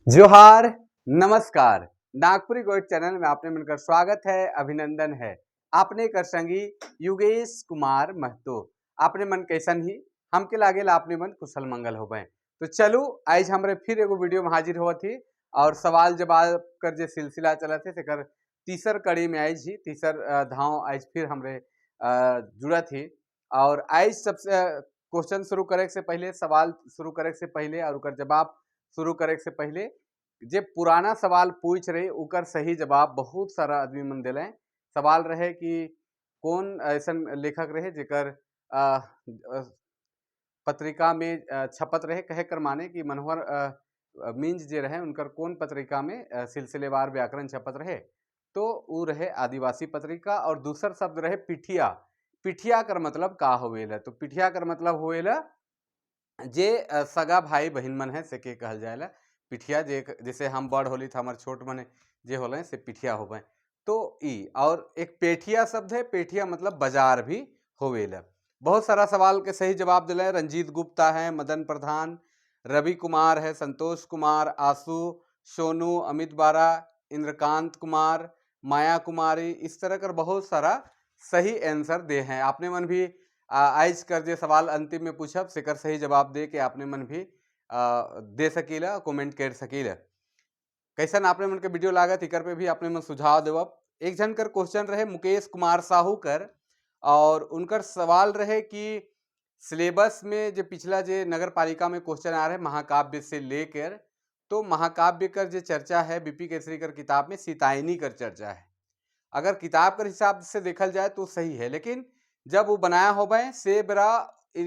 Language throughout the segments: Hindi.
जोहार, नमस्कार। नागपुरी गोइड चैनल में आपने मिलकर स्वागत है, अभिनंदन है। आपने कर संगी योगेश कुमार महतो। आपने मन कैसन ही हमके लागेला आपने मन कुशल मंगल होबे। तो चलो आज हमरे फिर एगो वीडियो में हाजिर हुआ थी और सवाल जवाब कर जे सिलसिला चला थे तेकर तीसर कड़ी में आज ही तीसर धाव आज फिर हमरे जुड़ा थी। और आज सबसे क्वेश्चन शुरू करे से पहले, सवाल शुरू करे से पहले और उकर जवाब शुरू करे से पहले जे पुराना सवाल पूछ रहे उकर सही जवाब बहुत सारा आदमी मन दिले। सवाल रहे कि कौन ऐसा लेखक रहे जेकर पत्रिका में छपत रहे, कहे कर माने कि मनोहर मींज जे रहे उनकर कौन पत्रिका में सिलसिलेवार व्याकरण छपत रहे, तो वो रहे आदिवासी पत्रिका। और दूसर शब्द रहे पिठिया। पिठिया कर मतलब का होवेला, तो पिठिया कर मतलब होवेला जे सगा भाई बहन मन है से के कहल जाएला पिठिया। जे जैसे हम बड़ होली था हमारे छोट मन जे होले से पिठिया होवे। तो ई और एक पेठिया शब्द है, पेठिया मतलब बाजार भी होवेला। बहुत सारा सवाल के सही जवाब दिले। रंजीत गुप्ता है, मदन प्रधान, रवि कुमार है, संतोष कुमार, आशु, सोनू, अमित बारा, इंद्रकांत कुमार, माया कुमारी, इस तरह कर बहुत सारा सही आंसर दे हैं। आपने मन भी आज कर जे सवाल अंतिम में पूछब सेकर सही जवाब दे के आपने मन भी दे सकीला, कमेंट कर सकीला। कैसन आपने मन के वीडियो लागत इकर पे भी आपने मन सुझाव देवब। एक जन कर क्वेश्चन रहे मुकेश कुमार साहू कर, और उनकर सवाल रहे कि सिलेबस में जो पिछला जे नगर पालिका में क्वेश्चन आ रहे महाकाव्य से लेकर, तो महाकाव्य कर जो चर्चा है बीपी केसरी कर किताब में सीतायनी कर चर्चा है। अगर किताब के हिसाब से देखल जाए तो सही है, लेकिन जब वो बनाया हो गए से बरा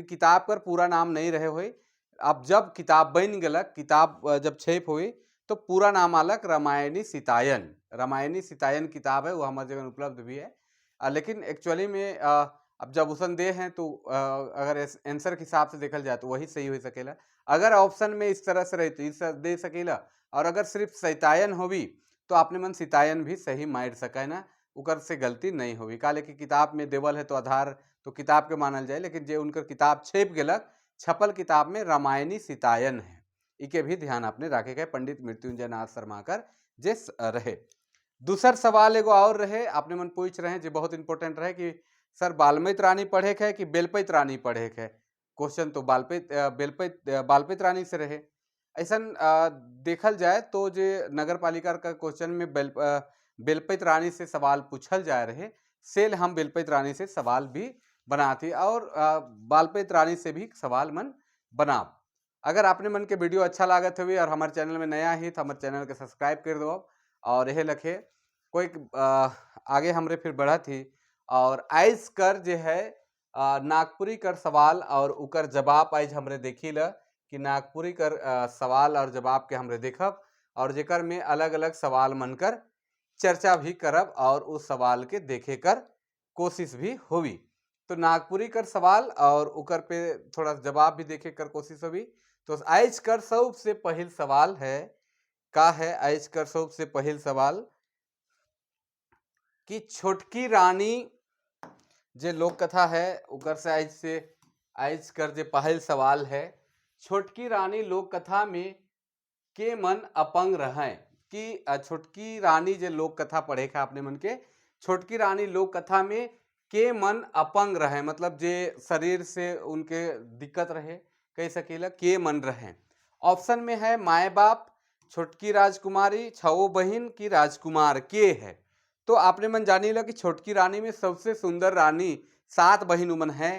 किताब पर पूरा नाम नहीं रहे हुए। अब जब किताब बन गलक, किताब जब छेप हुई तो पूरा नाम आलक रामायणी सीतायन। रामायणी सीतायन किताब है, वो हमारे जगह उपलब्ध भी है। लेकिन एक्चुअली में अब जब उसन दे हैं तो अगर आंसर के हिसाब से देखल जाए तो वही सही हो सकेला। अगर ऑप्शन में इस तरह से रहती इस दे सकेला, और अगर सिर्फ सैतायन होवी तो आपने मन सीतायन भी सही मार सके ना, उकर से गलती नहीं होगी। काले की किताब में देवल है तो आधार तो किताब के मानल जाए, लेकिन जे उनकर किताब छेप गलक छपल किताब में रामायणी सीतायन है। इके भी ध्यान आपने रखे गए पंडित मृत्युंजय नाथ शर्मा कर जे रहे। दूसर सवाल एगो और रहे आपने मन पूछ रहे हैं जो बहुत इंपॉर्टेंट रहे कि सर बाल्मीत रानी पढ़े है कि बेलपैत रानी पढ़े है। क्वेश्चन तो बालपैत रानी से रहे। ऐसा देखल जाए तो जो नगर पालिका का क्वेश्चन में बेलपैत रानी से सवाल पूछल जा रहे, सेल हम बेलपैत रानी से सवाल भी बनाती और बालपैत रानी से भी सवाल मन बना। अगर आपने मन के वीडियो अच्छा लागत हुई और हमारे चैनल में नया ही तो हमारे चैनल के सब्सक्राइब कर दो। और यह लखे कोई आगे हमरे फिर बढ़ा थी। और आइस कर जो है नागपुरी कर सवाल और उकर जवाब आज हमरे देखी ल कि नागपुरी कर सवाल और जवाब के हमरे देखब, और जेकर में अलग अलग सवाल मनकर चर्चा भी करब और उस सवाल के देखे कर कोशिश भी होवी। तो नागपुरी कर सवाल और उकर पे थोड़ा जवाब भी देखे कर कोशिश होवी। तो आज कर सबसे पहल सवाल है का है, आज कर सबसे पहल सवाल कि छोटकी रानी जे लोक कथा है उकर से आज कर जे पहल सवाल है, छोटकी रानी लोक कथा में के मन अपंग रहे कि छोटकी रानी जे लोक कथा पढ़े का आपने मन के छोटकी रानी लोक कथा में के मन अपंग रहे, मतलब जे शरीर से उनके दिक्कत रहे कह सकेला के मन रहे। ऑप्शन में है माए बाप, छोटकी राजकुमारी, छवो बहन की राजकुमार के है। तो आपने मन जानी ला कि छोटकी रानी में सबसे सुंदर रानी 7 बहन उमन है।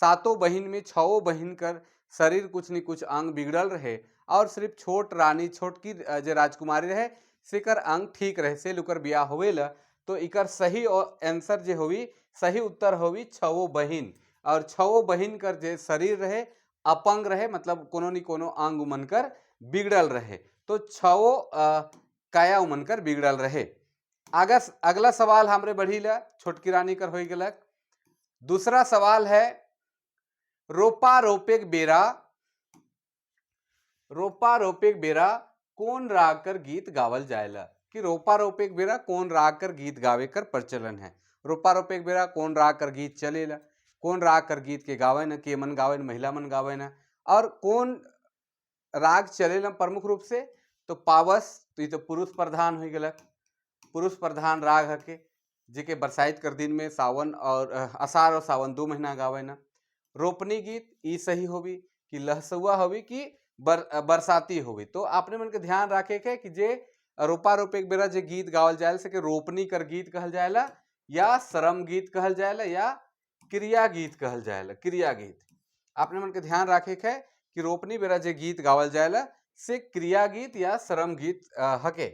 सातों बहन में 6 बहन कर शरीर कुछ न कुछ अंग बिगड़ल रहे, और सिर्फ छोट रानी छोटकी जो राजकुमारी रहे सेकर अंग ठीक रहे से लुकर बिया होवेला। तो इकर सही आंसर जे होवी, सही उत्तर होवी 6 बहन। और 6 बहन कर जे शरीर रहे अपंग रहे, मतलब कोनो न कोनो अंग उमन कर बिगड़ल रहे। तो 6 काया उमन कर बिगड़ल रहे। अगला सवाल हमरे बढ़ी ला छोटकी रानी कर हो गलक। दूसरा सवाल है रोपा रोपेक बेरा, रोपा रोपेक बेरा कौन राग कर गीत गावल जाएला, कि रोपा रोपेक बेरा कौन राग कर गीत गावे कर प्रचलन है। रोपा रोपेक बेरा कौन राग कर गीत चलेला, कौन राग कर गीत के गावे न, के मन गावे न, महिला मन गावे न, और कौन राग चलेला प्रमुख रूप से तो पावस तो ये तो पुरुष प्रधान हो गलक, पुरुष प्रधान राग हके जेके बरसाइत कर दिन में सावन और आषाढ़ और सावन 2 महीना गावे ना। रोपनी गीत ई सही होवी कि लहसुआ होवी कि बरसाती होवी। तो आपने मन के ध्यान रखे के कि जे रोपा रोपे के बेरा जे गीत गावल जाए सके रोपनी कर गीत कहल जाएला, या श्रम गीत कहल जाएला, या क्रिया गीत कहल जाएला, क्रिया गीत। आपने मन के ध्यान रखे के कि रोपनी बेरा जे गीत गावल जाएला से क्रिया गीत या श्रम गीत हके।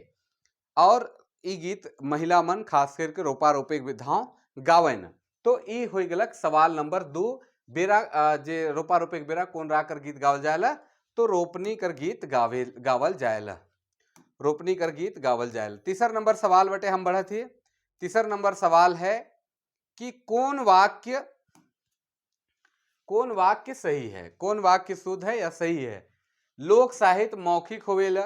और ई गीत महिला मन खास करके रोपा रोपे के विधाओं गावेन। तो ई हो गलक सवाल नंबर 2। बेरा जे रोपा रोपे के बेरा कौन राग कर गीत गावल जाएला, तो रोपनी कर गीत गावल जाएला, रोपनी कर गीत गावल जाएला। तीसरा नंबर सवाल बटे हम बढ़त ही। तीसरा नंबर सवाल है कि कौन वाक्य सही है, कौन वाक्य शुद्ध है या सही है। लोक साहित्य मौखिक होवेला,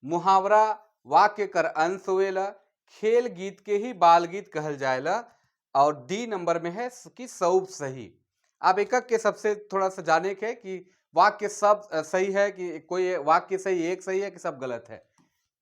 मुहावरा वाक्य कर अंश होवेला, खेल गीत के ही बाल गीत कहल जाएला, और डी नंबर में है कि सब सही। अब एक के सबसे थोड़ा सा जाने के कि वाक्य सब सही है कि कोई वाक्य सही एक सही है कि सब गलत है।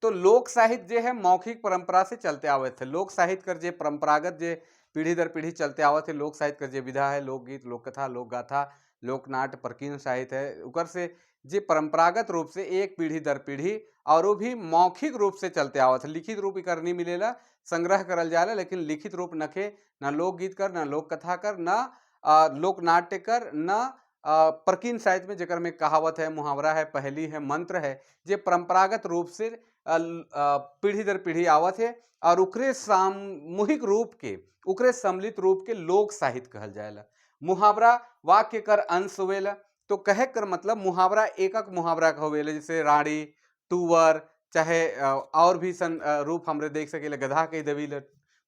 तो लोक साहित्य जे है मौखिक परंपरा से चलते आवे थे। लोक साहित्य कर जे परंपरागत जे पीढ़ी दर पीढ़ी चलते आवे थे, लोक साहित्य कर जे विधा है, लोकगीत, लोक कथा, लोक गाथा, लोकनाट्य, प्रकीर्णन साहित्य है, उकर से जे परंपरागत रूप से एक पीढ़ी दर पीढ़ी और वो भी मौखिक रूप से चलते आवत है। लिखित रूप इकर नहीं मिलेला, संग्रह करल जाला, लेकिन लिखित रूप नखे, न लोकगीत कर, न लोक कथा कर, न लोक नाट्य कर, न प्रकीर्णन साहित्य में जेकर में कहावत है, मुहावरा है, पहेली है, मंत्र है, जे परंपरागत रूप से पीढ़ी दर पीढ़ी आवत है और उकरे सामूहिक रूप के, उकरे सम्मिलित रूप के लोक साहित्य कहल जाएला। मुहावरा वाक्य कर अंश होवेला। तो कहे कर मतलब मुहावरा एकक मुहावरा का होवेला, जैसे राड़ी, टूवर, चाहे और भी रूप हमरे देख सके गधा के देवीला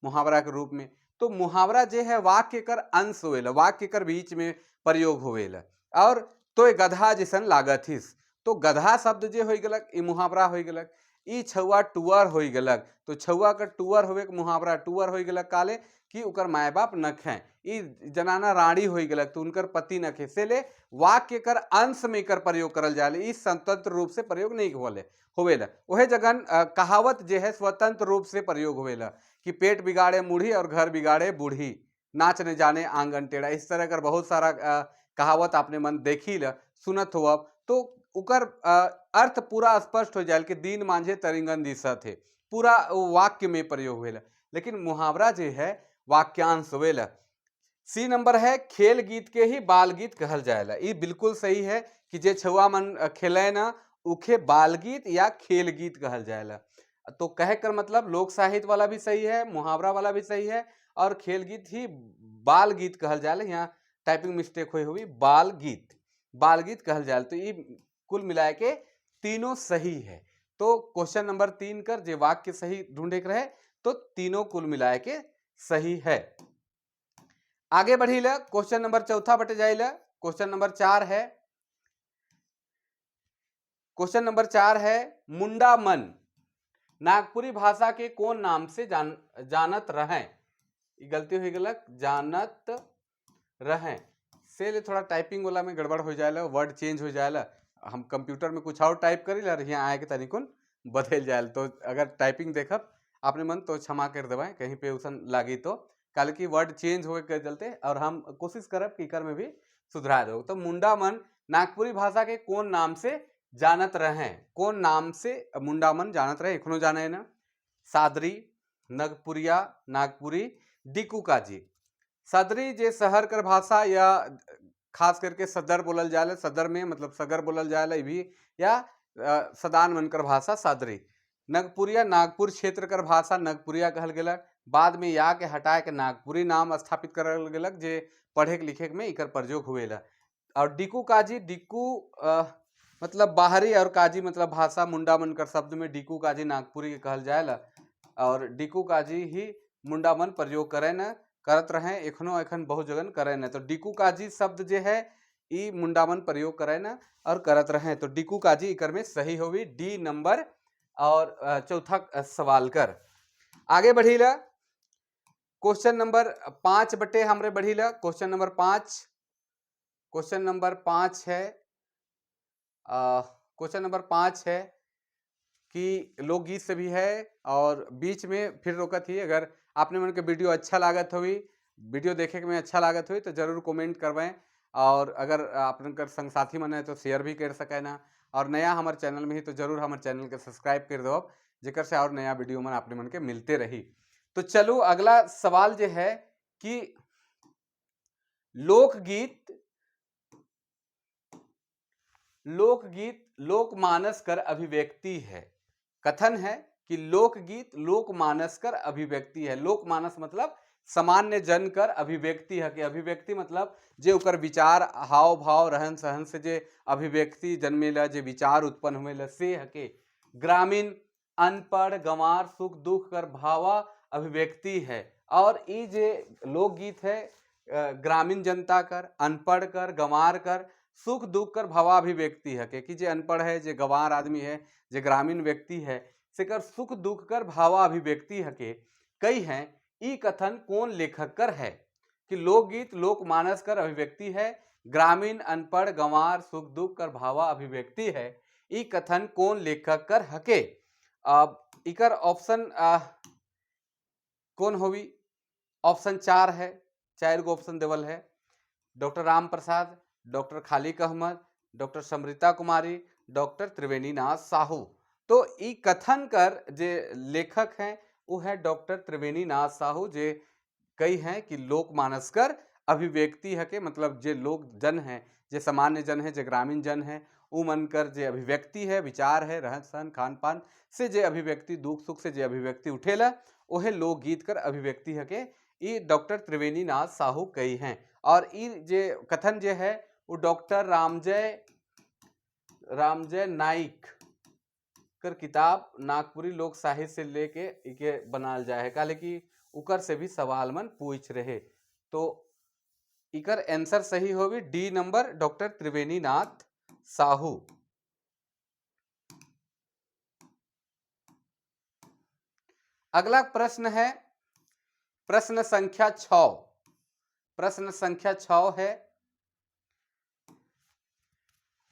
मुहावरा के रूप में। तो मुहावरा जे है वाक्य कर अंश होवेला, वाक्य कर बीच में प्रयोग होवेला। और तो गधा जैसन लागत हिस, तो गधा शब्द जे हो गलक ई मुहावरा हो गलक। ई छुआ टूअर हो गलक, तो छुआ का टूअर होवे के मुहावरा टूअर हो गलक काले कि उकर माय बाप नखे। ई जनाना रानी हो गलक तो उनकर पति नखे, से ले वाक्य कर अंश में कर प्रयोग करल जाले, ई स्वतंत्र रूप से प्रयोग नहीं होवेला। वह जगन कहावत जे है स्वतंत्र रूप से प्रयोग होवेला कि पेट बिगाड़े मूढ़ी और घर बिगाड़े बूढ़ी, नाच न जाने आंगन टेढ़ा। इस तरह कर बहुत सारा कहावत आपने मन देखी ल सुनत हो। अब तो उकर अर्थ पूरा स्पष्ट हो जाए कि दीन मांझे तरिंगन दिशा थे, पूरा वाक्य में प्रयोग होवेला। लेकिन मुहावरा जे है वाक्यांश होवेला। सी नंबर है खेल गीत के ही बाल गीत कहल जाएला। ये बिल्कुल सही है कि जे छुआ मन खेले ना उखे बाल गीत या खेल गीत कहल जाएला। तो कहे कर मतलब लोक साहित्य वाला भी सही है, मुहावरा वाला भी सही है, और खेल गीत ही बाल गीत कहल जाएला। यहाँ टाइपिंग मिस्टेक हुई, बाल गीत कहल जाएला। तो ये कुल मिलाए के तीनों सही है। तो क्वेश्चन नंबर 3 कर जे वाक्य सही ढूंढे के रहे तो तीनों कुल मिलाए के सही है। आगे बढ़ी ल क्वेश्चन नंबर 4 बटे जाइला। क्वेश्चन नंबर 4 है, क्वेश्चन नंबर 4 है मुंडा मन नागपुरी भाषा के कौन नाम से जानत रहें। गलती हुई गलत, जानत रहें से ले थोड़ा टाइपिंग वाला में गड़बड़ हो जाएगा, वर्ड चेंज हो जाएगा। हम कंप्यूटर में कुछ और टाइप करी ला, यहाँ आए के तनिकुन बदल जाए। तो अगर टाइपिंग देखब आपने मन तो क्षमा कर देवाएं, कहीं पे उसन लागी तो कल की वर्ड चेंज हो के चलते, और हम कोशिश करब कि कर में भी सुधरा दो। तो मुंडा मन नागपुरी भाषा के कौन नाम से जानत रहें, कौन नाम से मुंडा मन जानत रहे, एखनो जाने ना। सादरी, नगपुरिया, नागपुरी, डिकू काजी। सदरी जे शहर कर भाषा या खास करके सदर बोलल जाए, सदर में मतलब सगर बोलल जाए भी, या सदान मनकर भाषा सादरी। नगपुरिया नागपुर क्षेत्र कर भाषा नगपुरिया कहल गेलक। बाद में या के हटाए के नागपुरी नाम स्थापित करल गेलक, जे पढ़े के लिखे में इकर प्रयोग हुएला। और डिकू काजी, डिकू मतलब बाहरी और काजी मतलब भाषा, मुंडा मन कर शब्द में डिकू काजी नागपुरी के कहल जाएला। और डिकू काजी ही मुंडा मन प्रयोग करे न करत रहे, एखनो एखन बहुत जगह करे न। तो डिकू काजी शब्द जे है ई मुंडा मन प्रयोग करे न और करत रहे। तो डिकू काजी इकर में सही होगी डी नंबर। और चौथा सवाल कर आगे बढ़ीला। क्वेश्चन नंबर 5 बटे हमरे बढ़ीला। क्वेश्चन नंबर 5, क्वेश्चन नंबर 5 है, क्वेश्चन नंबर 5 है कि लोकगीत से भी है और बीच में फिर रोकत ही। अगर आपने मन के वीडियो अच्छा लागत हुई, वीडियो देखे में अच्छा लागत हुई तो जरूर कमेंट करवाएं, और अगर आपन संग साथी मन है तो शेयर भी कर सके ना, और नया हमारे चैनल में ही तो जरूर हमारे चैनल के सब्सक्राइब कर दो, जेकर से और नया वीडियो मन आपने मन के मिलते रही। तो चलो अगला सवाल जो है कि लोकगीत लोकगीत लोकमानस कर अभिव्यक्ति है। कथन है कि लोकगीत लोकमानस कर अभिव्यक्ति है। लोकमानस मतलब सामान्य जन कर अभिव्यक्ति है कि अभिव्यक्ति मतलब जे ओकर विचार हाव भाव रहन सहन से जे अभिव्यक्ति जन्मेला, जे विचार उत्पन्न हुएला से है के ग्रामीण अनपढ़ गंवार सुख दुख कर भावा अभिव्यक्ति है। और ये जे लोकगीत है ग्रामीण जनता कर, अनपढ़ कर, गंवार कर, सुख दुख कर भावाभिव्यक्ति है कि जे अनपढ़ है, जे गंवार आदमी है, जे ग्रामीण व्यक्ति है से कर सुख दुख कर भावाभिव्यक्ति है के कई हैं। ई कथन कौन लेखक कर है कि लोकगीत लोकमानस कर अभिव्यक्ति है, ग्रामीण अनपढ़ गंवार सुख दुख कर भावा अभिव्यक्ति है। ई कथन कौन लेखक कर हके। इकर ऑप्शन कौन होवी? ऑप्शन 4 है, 4 गो ऑप्शन देवल है। डॉक्टर राम प्रसाद, डॉक्टर खालिक अहमद, डॉक्टर समृता कुमारी, डॉक्टर त्रिवेणीनाथ साहू। तो ई कथन कर जे लेखक हैं वो है डॉक्टर त्रिवेणीनाथ साहू, जे कई हैं कि लोकमानस कर अभिव्यक्ति है के मतलब जे लोक जन है, जे सामान्य जन है, जे ग्रामीण जन है, उ मन कर जे अभिव्यक्ति है, विचार है, रहन सहन खान पान से जे अभिव्यक्ति, दुख सुख से जे अभिव्यक्ति उठेला ओहे लोकगीत कर अभिव्यक्ति है के ई डॉक्टर त्रिवेणीनाथ साहू कई हैं। और ई जे कथन जे है वो डॉक्टर रामजय नाइक कर किताब नागपुरी लोक साहित्य से लेके इके बनाल जाए है, काले कि उकर से भी सवाल मन पूछ रहे। तो इकर आंसर सही होगी डी नंबर, डॉक्टर त्रिवेणीनाथ साहू। अगला प्रश्न है प्रश्न संख्या 6। प्रश्न संख्या 6 है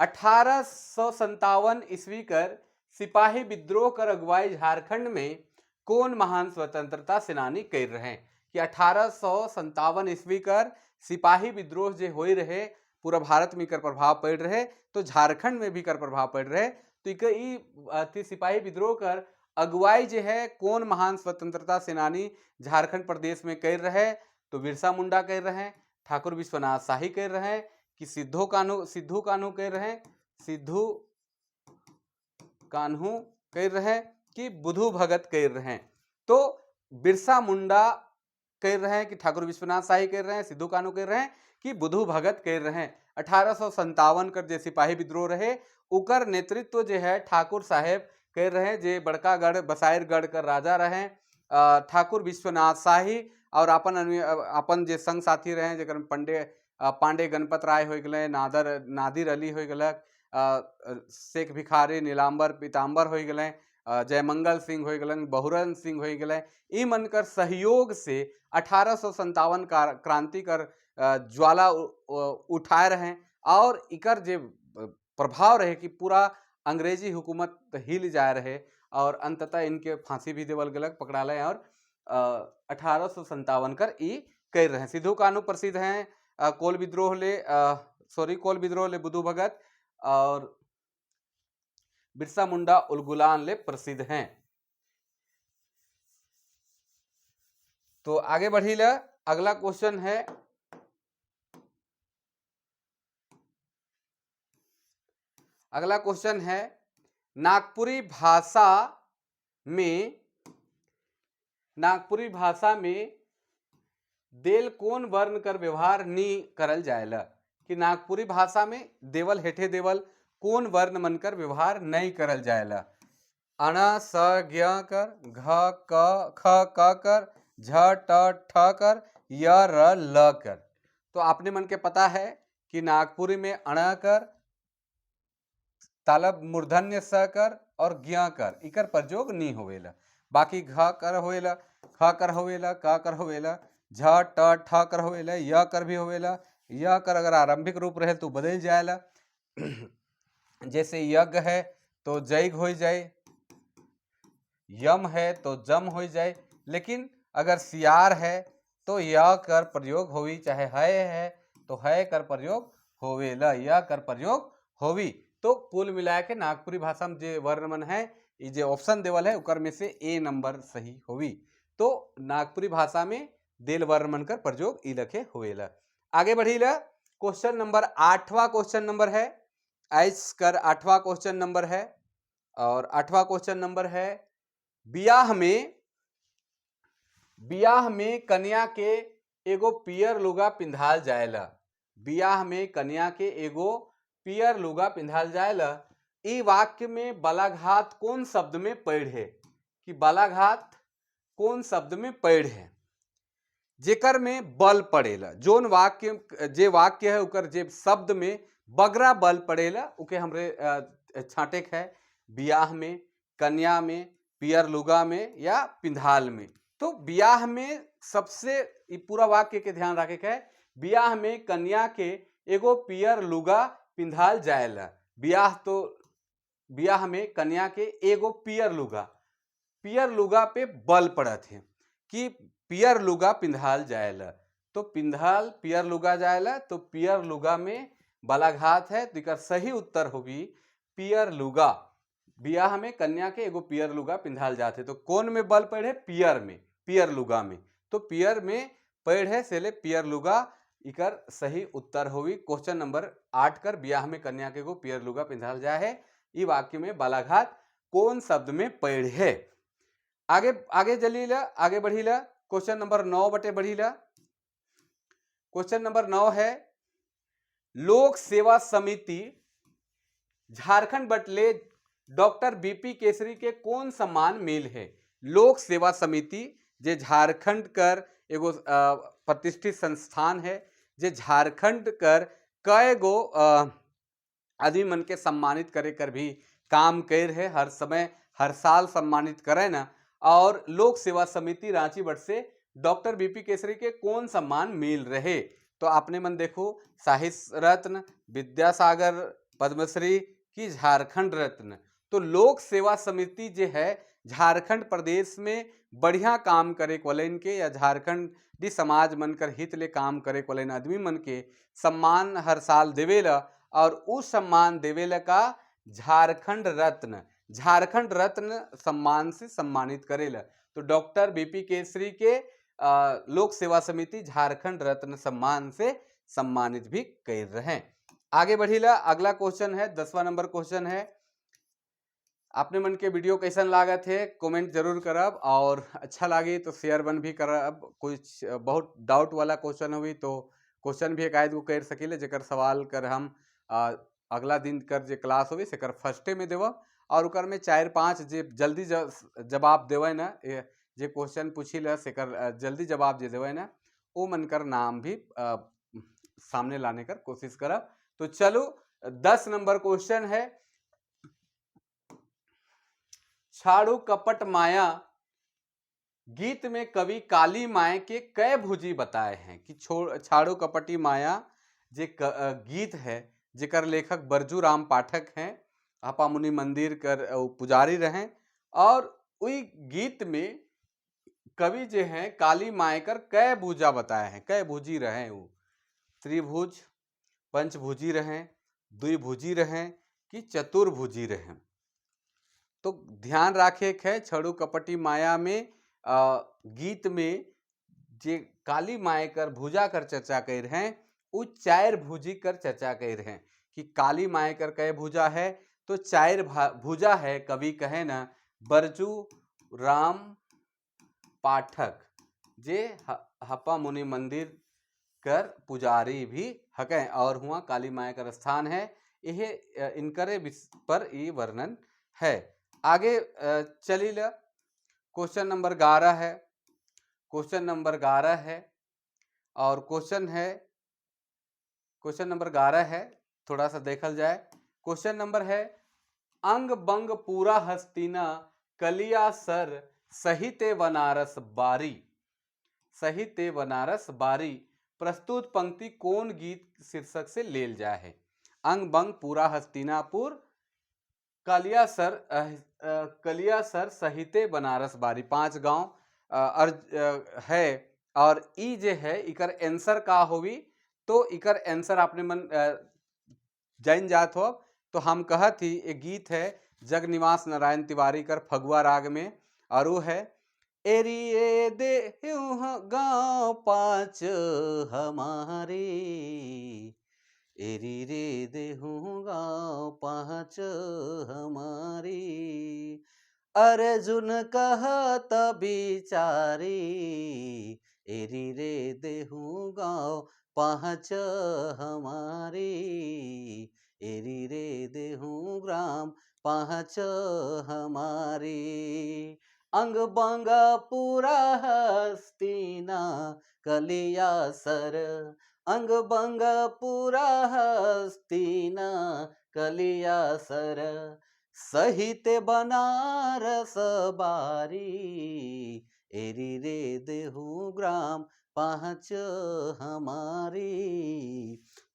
1857 ईस्वी कर सिपाही विद्रोह कर अगुवाई झारखंड में कौन महान स्वतंत्रता सेनानी कर रहे हैं कि 1857 ईस्वी कर सिपाही विद्रोह जो हो रहे पूरा भारत में कर प्रभाव पड़ रहे तो झारखंड में भी कर प्रभाव पड़ रहे। तो सिपाही विद्रोह कर अगुवाई जो है कौन महान स्वतंत्रता सेनानी झारखंड प्रदेश में कर रहे, तो बिरसा मुंडा कर रहे हैं, ठाकुर विश्वनाथ शाही कर रहे हैं कि सिद्धू कान्हू कह रहे हैं, सिद्धू कान्हू कह रहे हैं कि बुधू भगत कह रहे हैं। तो बिरसा मुंडा कह रहे हैं कि ठाकुर विश्वनाथ शाही कह रहे हैं, सिद्धू कान्हू कह रहे हैं कि बुधू भगत कह रहे हैं। 1857 कर जो सिपाही विद्रोह रहे उकर नेतृत्व जो है ठाकुर साहेब कह रहे हैं, जे बड़का गढ़ बसाइरगढ़ कर राजा रहे ठाकुर विश्वनाथ शाही, और अपन जे संग साथी रहे जकर पांडे गणपत राय हो गए, नादिर अली हो गए, शेख भिखारी नीलांबर पीताम्बर हो गए, जयमंगल सिंह हो गए, बहुरन सिंह हो गए। ई मनकर सहयोग से 1857 क्रांति कर ज्वाला उठाए रहे और इकर जे प्रभाव रहे कि पूरा अंग्रेजी हुकूमत हिल जाए रहे और अंततः इनके फांसी भी देवल गलक पकड़ा ले और 1857 कर ई कर रहे। सिद्धू कान्हू प्रसिद्ध हैं कोल विद्रोह ले बुधू भगत, और बिरसा मुंडा उलगुलान ले प्रसिद्ध हैं। तो आगे बढ़ी ला अगला क्वेश्चन है नागपुरी भाषा में देल कौन वर्ण कर व्यवहार नी करल जाएला कि नागपुरी भाषा में देवल हेठे देवल कौन वर्ण मनकर व्यवहार नहीं करल जाएला। अण स ज्ञ कर, घ क ख क कर, झ ट ठ कर, य र ल कर। तो आपने मन के पता है कि नागपुरी में अण कर, तालब मूर्धन्य स कर और ज्ञ कर इकर प्रयोग नहीं होवेला। बाकी घ कर होवेला, ख कर होवेला, क कर होवेला, झ ट ठ कर होवेला, य कर भी होवेला। य कर अगर आरंभिक रूप रहे तो बदल जाएला जैसे यज्ञ है तो जैग हो जाए, यम है तो जम हो जाए, लेकिन अगर सियार है तो य कर प्रयोग होवी, चाहे है तो है कर प्रयोग होवेला, यह कर प्रयोग होवी। तो कुल मिला के नागपुरी भाषा में जो वर्णमन है, ये जो ऑप्शन देवल है उकर में से ए नंबर सही होवी। तो नागपुरी भाषा में देल वर्णमन कर प्रयोग ई लखे होवेला। आगे बढ़ीला, क्वेश्चन नंबर 8वां क्वेश्चन नंबर है, ऐस कर 8वां क्वेश्चन नंबर है। और 8वां क्वेश्चन नंबर है, बियाह में कन्या के एगो पियर लुगा पिंधाल जाएला। बियाह में कन्या के एगो पियर लुगा पिंधाल जाएला। ई वाक्य में बालाघात कौन शब्द में पढ़ है, कि बालाघात कौन शब्द में पढ़ है जेकर में बल पड़ेला। जोन वाक्य जे वाक्य है उकर जे शब्द में बगरा बल पड़ेला उके हमरे छाटे है, बियाह में, कन्या में, पियर लुगा में या पिंधाल में। तो बियाह में सबसे पूरा वाक्य के ध्यान रखे है, बियाह में कन्या के एगो पियर लुगा पिंधाल जाएला। बियाह तो बियाह में कन्या के एगो पियर लुगा पे बल पड़त है कि पियर लुगा पिंधाल जाएला। तो पिंधाल पियर लुगा जाएला, तो पियर लुगा में बालाघात है, तो सही उत्तर होगी पियर लुगा। बियाह में कन्या के एगो पियर लुगा पिंधाल जाते, तो कौन में बल पड़े, पियर में, पियर लुगा में। तो पियर में पढ़े से ले पियर लुगा, इकर सही उत्तर होगी क्वेश्चन नंबर 8 कर, बियाह में कन्या के एगो पियर लुगा पिंधाल जाए है। ई वाक्य में बालाघात कौन शब्द में पढ़े है। आगे आगे चलीला, आगे बढ़ीला, क्वेश्चन नंबर 9 बटे बढ़ीला। क्वेश्चन नंबर 9 है, लोक सेवा समिति झारखंड बटले डॉक्टर बीपी केसरी के कौन सम्मान मिल है। लोक सेवा समिति जे झारखंड कर एगो प्रतिष्ठित संस्थान है, जे झारखंड कर कई गो आदमी मन के सम्मानित करे कर भी काम कर है, हर समय हर साल सम्मानित करे ना। और लोक सेवा समिति रांची बट से डॉक्टर बीपी केसरी के कौन सम्मान मिल रहे, तो आपने मन देखो, साहित्य रत्न, विद्यासागर पद्मश्री की झारखंड रत्न। तो लोक सेवा समिति जो है झारखंड प्रदेश में बढ़िया काम करे वाले के, या झारखंडी समाज मन कर हित ले काम करे वाले आदमी मन के सम्मान हर साल देवेला, और उस सम्मान देवेला का झारखंड रत्न सम्मान से सम्मानित करेला। तो डॉक्टर बीपी केसरी के लोक सेवा समिति झारखंड रत्न सम्मान से सम्मानित भी कर रहे हैं। आगे बढ़ीला, अगला क्वेश्चन है 10वां नंबर क्वेश्चन है। आपने मन के वीडियो कैसन लागत है कमेंट जरूर करब, और अच्छा लगे तो शेयर बन भी करब। कुछ बहुत डाउट वाला क्वेश्चन हुई तो क्वेश्चन भी एक आध गो कर सकेले, जेकर सवाल कर हम अगला दिन कर जे क्लास होगी सेकर फर्स्टे में देव, और उकर में 4-5 जे जल्दी जवाब देवे ना, जे क्वेश्चन पूछी ला सेकर जल्दी जवाब जे देवे ना, वो मन कर नाम भी सामने लाने कर कोशिश करब। तो चलो 10 नंबर क्वेश्चन है, छाड़ू कपट माया गीत में कवि काली माय के कै भुजी बताए हैं। कि छाड़ू कपटी माया जे गीत है जेकर लेखक बरजू राम पाठक हैं, आपा मुनि मंदिर कर पुजारी रहे, और उस गीत में कवि जे हैं काली माय कर कै भुजा बताए हैं, कै भुजी रहे, वो त्रिभुज, पंचभुजी रहे, द्विभुजी रहे कि चतुर्भुजी रहे। तो ध्यान रखे है, छड़ू कपटी माया में गीत में जे काली माय कर भुजा कर चर्चा कर रहे हैं, वो 4 भुजी कर चर्चा कर रहे हैं। कि काली माय कर कै भुजा है, तो 4 भुजा है। कवि कहे ना बरजू राम पाठक, जे हपा मुनि मंदिर कर पुजारी भी हके, और हुआ काली माय कर स्थान है। यह इनकरे पर ये वर्णन है। आगे चली ला, क्वेश्चन नंबर 11 है। क्वेश्चन नंबर 11 है, और क्वेश्चन नंबर 11 है, थोड़ा सा देखल जाए। क्वेश्चन नंबर है, अंग बंग पूरा हस्तिना कलिया सर सहिते बनारस बारी। सहिते बनारस बारी प्रस्तुत पंक्ति कौन गीत शीर्षक से लेल जाए है। अंग बंग पूरा हस्तिनापुर कलियासर सहिते बनारस बारी 5 गांव है। और ई जे है इकर आंसर का होवी, तो इकर आंसर आपने मन जान जात हो। तो हम कहत ही एक गीत है जगनिवास नारायण तिवारी कर फगुआ राग में, और वो है एरिए दे गांव 5 हमारे, एरी रे देहूँ गाँव 5 हमारी, अर्जुन कहत बिचारी, एरी रे देहूँ गाँव 5 हमारी, एरी रे देहूँ ग्राम 5 हमारी, अंग बंग पूरा हस्तिना कलियासर, अंग बंग पूरा हस्तिना कलियासर, सहित बनारस बारी, एरी रे देहूँ ग्राम 5 हमारी।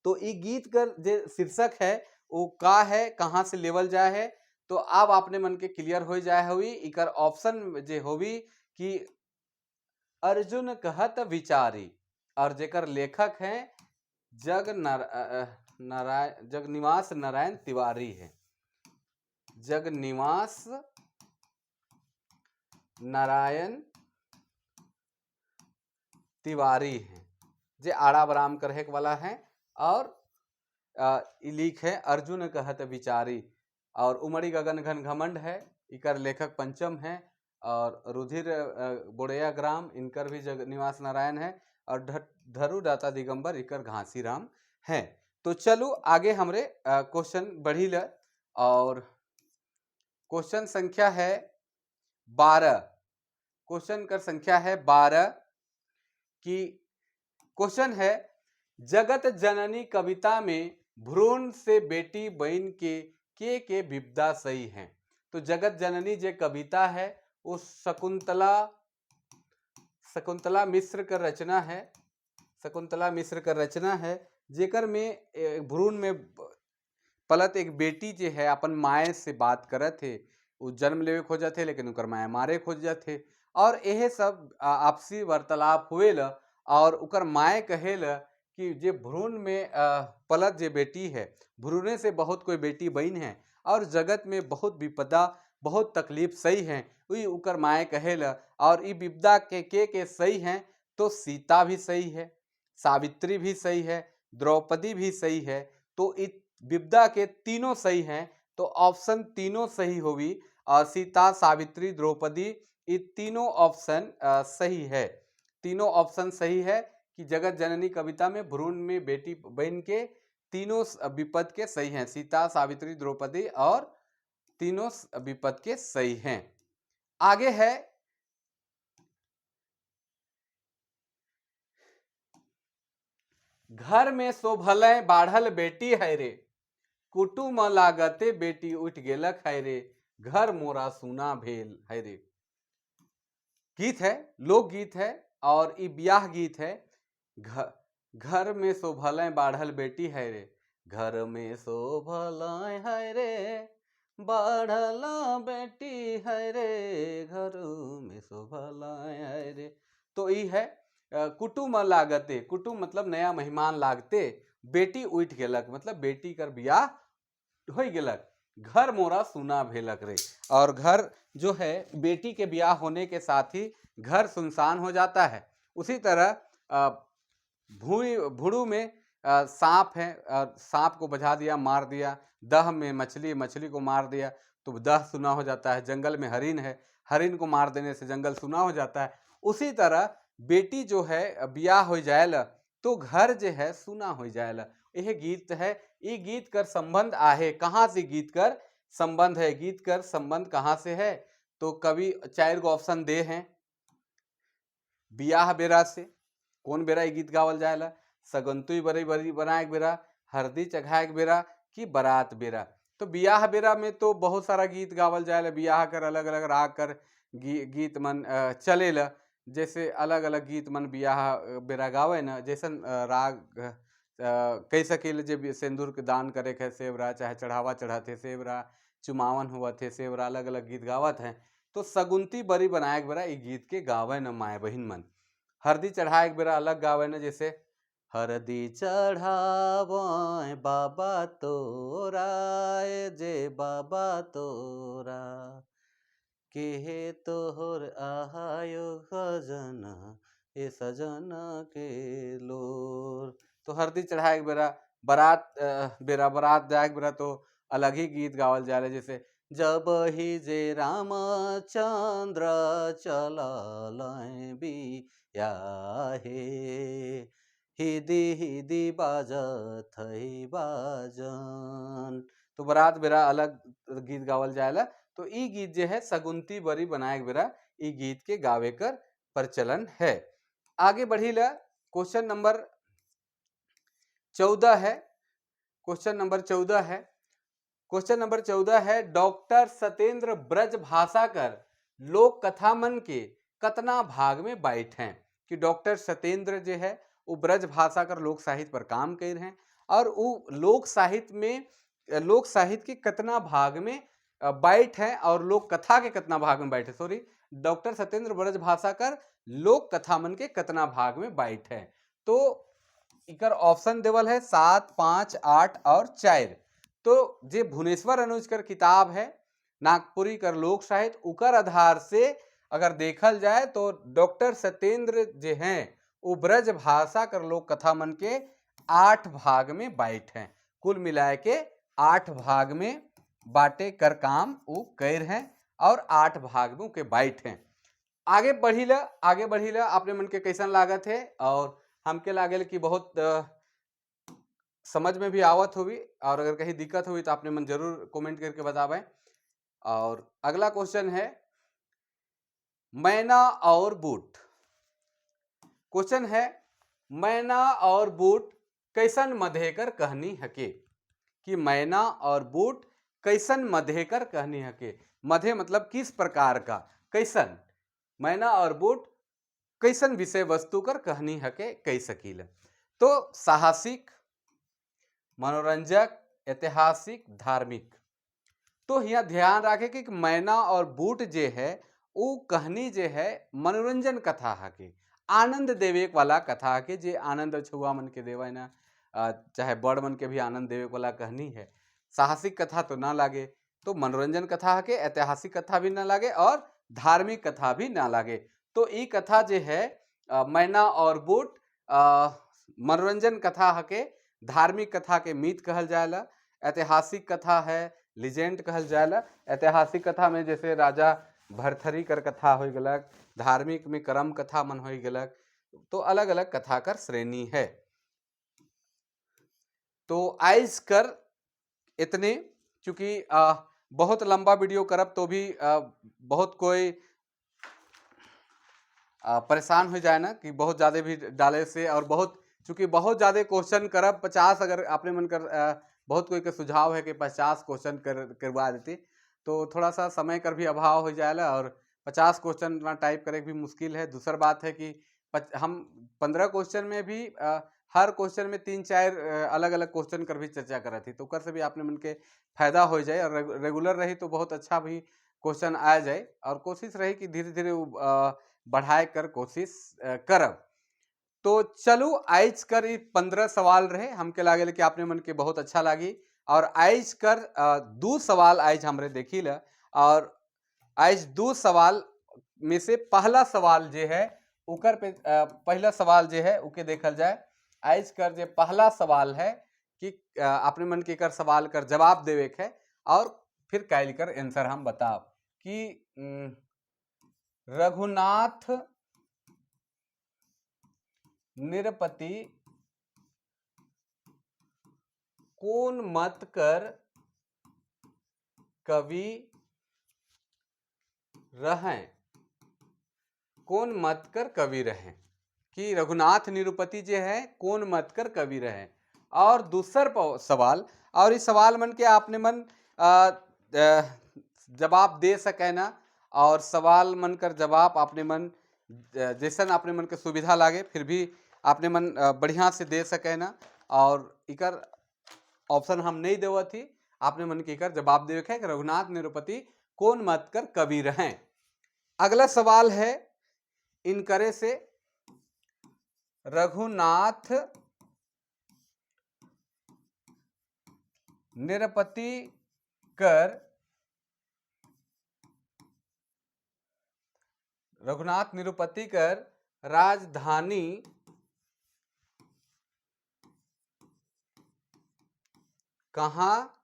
तो ये गीत कर जे शीर्षक है वो का है, कहाँ से लेवल जाए है, तो अब आपने मन के क्लियर हो जाए हुई। इकर ऑप्शन जे होवी कि अर्जुन कहत विचारी, और जेकर लेखक हैं जगनिवास नारायण तिवारी है, जगनिवास नारायण तिवारी हैं, जे आड़ा बराम करहे वाला है। और लिख है अर्जुन कहत विचारी, और उमड़ी गगन घन घमंड है, इकर लेखक पंचम है। और रुधिर बोड़ैया ग्राम इनकर भी जगनिवास नारायण है, और धरु दाता दिगंबर इकर घासीराम है। तो चलो आगे हमरे क्वेश्चन बढ़ी ल, और क्वेश्चन संख्या है 12। क्वेश्चन कर संख्या है 12 की क्वेश्चन है जगत जननी कविता में भ्रूण से बेटी बहन के विपदा सही है। तो जगत जननी जे कविता है वो शकुंतला मिश्र का रचना है, शकुंतला मिश्र का रचना है, जेकर में भ्रूण में पलत एक बेटी जे है अपन माए से बात करत थे, वो जन्म लेवे खोजत थे लेकिन उकर माए मारे खोजत थे, और यह सब आपसी वार्तालाप हुएल, और उकर माए कहेल कि जे भ्रूण में पलत जे बेटी है, भ्रूणे से बहुत कोई बेटी बहन है, और जगत में बहुत विपदा बहुत तकलीफ सही है, वही उकर माए कहेल। और ये विपदा के सही हैं, तो सीता भी सही है, सावित्री भी सही है, द्रौपदी भी सही है। तो इस विपदा के तीनों सही हैं, तो ऑप्शन तीनों सही होगी। सीता सावित्री द्रौपदी ये तीनों ऑप्शन सही है, तीनों ऑप्शन सही है कि जगत जननी कविता में भ्रूण में बेटी बहन के तीनों विपद के सही हैं, सीता सावित्री द्रौपदी और तीनों विपद के सही हैं। आगे है घर में शोभल बाढ़ल बेटी है रे, कुटुम लागते बेटी उठ गेलक है रे, घर मोरा सुना भेल है रे। गीत है, लोकगीत है, और ये ब्याह गीत है। घर में शोभल बाढ़ल बेटी है रे, घर में शोभल है रे, बाढ़ल बेटी है रे, घर में शोभल है रे। तो ये है कुटुम लागते, कुटुम मतलब नया मेहमान लागते, बेटी उठ गेलक मतलब बेटी कर ब्याह हो गेलक, घर मोरा सुना भेलक रे। और घर जो है बेटी के ब्याह होने के साथ ही घर सुनसान हो जाता है। उसी तरह भुड़ू में सांप है, सांप को बजा दिया मार दिया, दह में मछली, मछली को मार दिया तो दह सुना हो जाता है। जंगल में हरिन है, हरिन को मार देने से जंगल सुना हो जाता है। उसी तरह बेटी जो है ब्याह हो जाएला तो घर जो है सुना हो जाएला। यह गीत है। ये गीत कर संबंध आहे, कहाँ से गीत कर संबंध है, गीत कर संबंध कहाँ से है, तो कवि 4 गो ऑप्शन दे हैं। ब्याह बेरा से, कौन बेरा ये गीत गावल जाएला, सगंतुई बरी बरी बनाए बेरा, हरदी चघाए बेरा कि बारात बेरा। तो ब्याह बेरा में तो बहुत सारा गीत गावल जाएला, ब्याह कर अलग अलग राग कर गीत मन चलेला। जैसे अलग अलग गीत मन ब्याह बेरा गावे न, जैसन राग कह सकेल जे सिंदूर के दान करे खे सेवरा, चाहे चढ़ावा चढ़ाते सेवरा, चुमावन हुआ थे से और अलग अलग गीत गावत हैं। तो सगुंती बरी बनाए एक बेरा ई गीत के गावे न माए बहिन मन। हरदी चढ़ाए एक बेरा अलग गावे न, जैसे हरदी चढ़ावे बाबा तोरा जे बाबा तोरा केहे तोहर आहायो सजना ए सजना के लोर। तो हरदी चढ़ाए एक बेरा बारात जाए एक बेरा तो अलग ही गीत गावल जाला, जैसे जब ही जे रामचंद्र चलल बिया हे हिदी हिदी बाजत है बाजन। तो बारात बेरा अलग गीत गावल जाएला। तो ई गीत जो है सगुंती बरी बनाए बेरा ई गीत के गावे कर प्रचलन है। आगे बढ़ी ला, क्वेश्चन नंबर 14 है। क्वेश्चन नंबर 14 है। क्वेश्चन नंबर 14 है, डॉक्टर सत्येंद्र ब्रज भाषा कर लोक कथा मन के कतना भाग में बाइट हैं। कि डॉक्टर सत्येंद्र जो है वो ब्रज भाषा कर लोक साहित्य पर काम कर रहे हैं और वो लोक साहित्य के कितना भाग में बाइट है और लोक कथा के कितना भाग में बाइट है। सॉरी, डॉक्टर सत्येंद्र ब्रज भाषा कर लोक कथा मन के कितना भाग में बाइट है। तो इकर ऑप्शन देवल है 7, 5, 8 और 4। तो जे भुवनेश्वर अनुज कर किताब है नागपुरी कर लोक साहित्य, उकर आधार से अगर देखल जाए तो डॉक्टर सत्येंद्र जे हैं वो ब्रज भाषा कर लोक कथा मन के 8 भाग में बाइट हैं। कुल मिलाए के 8 भाग में बाटे कर काम वो कर हैं और 8 भाग में के बाइट हैं। आगे बढ़ी ला अपने मन के कैसन लागत है और हमके लागल कि बहुत समझ में भी आवत होगी, और अगर कहीं दिक्कत हुई तो आपने मन जरूर कमेंट करके बतावें। और अगला क्वेश्चन है मैना और बूट। क्वेश्चन है मैना और बूट कैसन मधेकर कहनी हके। कि मैना और बूट कैसन मधेकर कहनी हके। मधे मतलब किस प्रकार का, कैसन। मैना और बूट कैसन विषय वस्तु कर कहनी हके कह सकील। तो साहसिक, मनोरंजक, ऐतिहासिक, धार्मिक। तो यहाँ ध्यान रखे कि मैना और बूट जे है वो कहनी जे है मनोरंजन कथा हके, आनंद देवे वाला कथा के, जे आनंद छुआ मन के देवे ना, चाहे बड़ मन के भी आनंद देवे वाला कहनी है। साहसिक कथा तो ना लागे, तो मनोरंजन कथा हके, ऐतिहासिक कथा भी ना लागे और धार्मिक कथा भी ना लागे। तो ई कथा जे है मैना और बूट मनोरंजन कथा हके, धार्मिक कथा के मीत कहल जाएला, ऐतिहासिक कथा है लिजेंड कहल जाएला। ऐतिहासिक कथा में जैसे राजा भरथरी कर कथा हो गलक, धार्मिक में करम कथा मन हो गलक। तो अलग अलग कथा कर श्रेणी है। तो आइज कर इतने, चूंकि बहुत लंबा वीडियो करब तो भी बहुत कोई परेशान हो जाए ना कि बहुत ज़्यादा भी डाले से, और बहुत चूंकि बहुत ज़्यादा क्वेश्चन करब 50, अगर आपने मन कर बहुत कोई का सुझाव है कि 50 क्वेश्चन करवा देती, तो थोड़ा सा समय कर भी अभाव हो जाएगा और 50 क्वेश्चन ना टाइप करे भी मुश्किल है। दूसरा बात है कि हम 15 क्वेश्चन में भी हर क्वेश्चन में 3-4 अलग अलग क्वेश्चन कर भी चर्चा करा थी, तो कर से भी आपने मन के फायदा हो जाए और रेगुलर रही तो बहुत अच्छा भी क्वेश्चन आ जाए। और कोशिश रही कि धीरे धीरे बढ़ाए कर कोशिश करब। तो चलो आइज कर 15 सवाल रहे, हमके लागे कि आपने मन के बहुत अच्छा लागी। और आइज कर 2 सवाल आइज हमरे देखी ला, और आइज 2 सवाल में से पहला सवाल जो है उकर पे पहला सवाल जो है उके देखल जाए। आइज कर जो पहला सवाल है कि आपने मन के कर सवाल कर जवाब देवे है, और फिर कैल कर आंसर हम बताओ कि रघुनाथ निरपति कौन मत कर कवि रहें। कौन मत कर कवि रहें, कि रघुनाथ निरुपति जो है कौन मत कर कवि रहें। और दूसरा सवाल, और इस सवाल मन के आपने मन जवाब दे सके ना, और सवाल मन कर जवाब आपने मन जैसन आपने मन के सुविधा लागे फिर भी आपने मन बढ़िया से दे सके ना। और इकर ऑप्शन हम नहीं देवत थी, आपने मन के कर जवाब देवे है कि रघुनाथ निरुपति कौन मत कर कवि रहे। अगला सवाल है इनकरे से, रघुनाथ निरुपति कर राजधानी कहाँ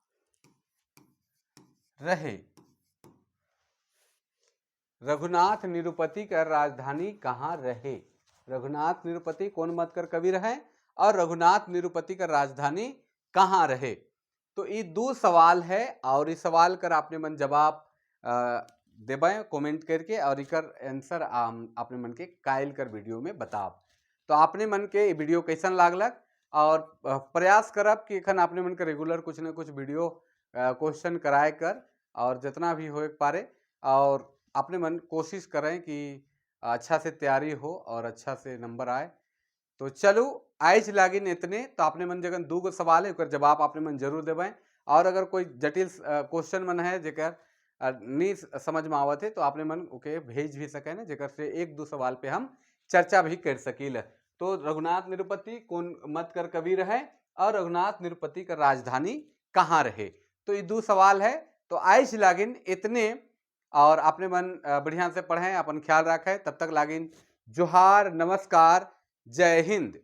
रहे। रघुनाथ निरुपति कर राजधानी कहाँ रहे। रघुनाथ निरुपति कौन मत कर कवि रहे और रघुनाथ निरुपति कर राजधानी कहाँ रहे। तो ये दो सवाल है और इस सवाल कर आपने मन जवाब देबे कमेंट करके और इकर आंसर आपने मन के कायल कर वीडियो में बताब। तो आपने मन के वीडियो कैसन लागलक और प्रयास करब कि एखन आपने मन के रेगुलर कुछ न कुछ वीडियो क्वेश्चन कराए कर और जितना भी हो पारे और आपने मन कोशिश करें कि अच्छा से तैयारी हो और अच्छा से नंबर आए। तो चलो आज लागिन इतने। तो आपने मन जगन दो गो सवाल है जवाब आपने मन जरूर देवें और अगर कोई जटिल क्वेश्चन मन है जेकर नहीं समझ में आवत है तो आपने मन ओके भेज भी सके ना, जेकर से एक दो सवाल पे हम चर्चा भी कर सकील। तो रघुनाथ निरुपति कौन मत कर कवि रहे और रघुनाथ निरुपति का राजधानी कहाँ रहे। तो ये दो सवाल है। तो आज लागिन इतने और आपने मन बढ़िया से पढ़ें, अपन ख्याल रखें। तब तक लागिन जोहार, नमस्कार, जय हिंद।